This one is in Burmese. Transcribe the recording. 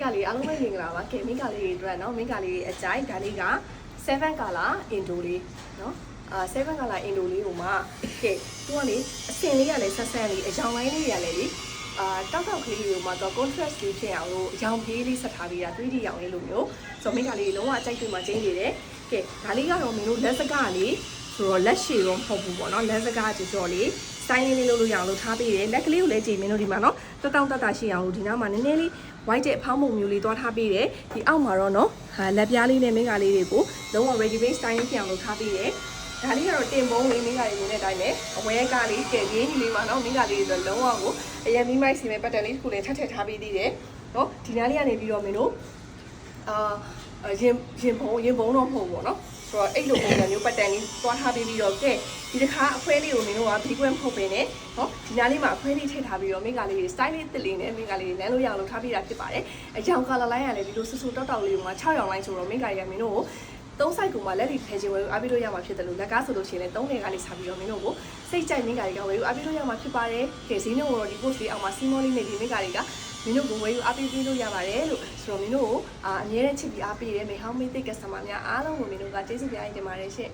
ကလေးအားလုံးပဲမင်္ဂလာပါကဲမိကလေးတွေအတွက်နော်မိကလေးအကြိုက်ဒါလေးက7 color indo လေးနော်7 color indo လေးကိုမှကဲသူကလေအစင်လေးကလည်းဆက်ဆက်လေးအရောင်လိုင်းလေးတွေကလည်းလေတောက်ကလေးတွေကိုမှတော့ contrast လေးဖြစ်အောင်လို့ရောင်ပြေးလေးဆက်ထားပြီးတာ 3D ရောင်လေးလိုမျိုးဆိုမိကလေးလုံးဝအကြိုက်တွေ့မှကျင်းနေတယ်ကဲဒါလေးကတော့မင်းတို့လက်စကလေးဆိုတော့လက်ရှည်တော့မဟုတ်ဘူးပေါ့နော်လက်စကားကြော်လေးတိုင်းလေးလုပ်လို့ရအောင်လို့ထားပေးတယ်လက်ကလေးကိုလည်းကြည့်မင်းတို့ဒီမှာနော်တောက်တောက်ရှိအောင်လို့ဒီနားမှာနည်းနည်းလေး white တဲ့အဖောင်းပုံမျိုးလေးသွားထားပေးတယ်ဒီအောက်မှာတော့နော်လက်ပြားလေးနဲ့မင်းကလေးတွေကိုလုံးဝ ready made style ဖြစ်အောင်လို့ထားပေးတယ်ဒါလေးကတော့တင်ပုံးလေးမင်းကလေးနေတဲ့အတိုင်းပဲအဝဲကလေးကဲရင်းကြီးလေးမှာနော်မင်းကလေးဆိုလုံးဝကိုအရင်မိမိုက်စီမဲ့ပတ်တန်လေးတစ်ခုလည်းထပ်ထားပေးသေးတယ်နော်ဒီနားလေးကနေပြီးတော့မင်းတို့ရင်ပုံတော့မဟုတ်ဘူးနော်ဆိုတော့အဲ့လိုပုံစံမျိုးပတ်တန်လေးသွားထားပေးပြီးတော့ကဲဒီတစ်ခါအဖွဲလေးကိုမင်းတို့ကဘီကွဲမဟုတ်ပဲနဲ့နော်ဒီနားလေးမှာအဖွဲလေးထည့်ထားပြီးတော့မိကလေး style လေးတစ်လေးနဲ့မိကလေးလမ်းလို့ရအောင်လုပ်ထားပေးတာဖြစ်ပါတယ်အရောင် color line ကလည်းဒီလိုဆူဆူတောက်တောက်လေးကိုမှ6ရောင် line ဆိုတော့မိကလေးကမင်းတို့ကို3 site ကိုမှလက်တွေဖယ်ချင်ဝယ်အားပေးလို့ရမှာဖြစ်တယ်လို့လက်ကားဆိုလို့ရှိရင်လည်း3နယ်ကနေစားပြီးတော့မင်းတို့ကိုစိတ်ကြိုက်မိကလေးကဝယ်အားပေးလို့ရမှာဖြစ်ပါတယ်ကဲဈေးနှုန်းကိုတော့ဒီ post လေးအောက်မှာစီမောလေးနဲ့ဒီမိကလေးကမင်းတို့ကိုဝယ်အားပေးလို့ရပါတယ်လို့ဆိုတော့မင်းတို့ကိုအမြဲတမ်းချစ်ပြီးအားပေးတဲ့မိဟောင်းမိသိ customer များအားလုံးကိုမင်းတို့ကကျေးဇူးများတင်ပါတယ်ရှင့်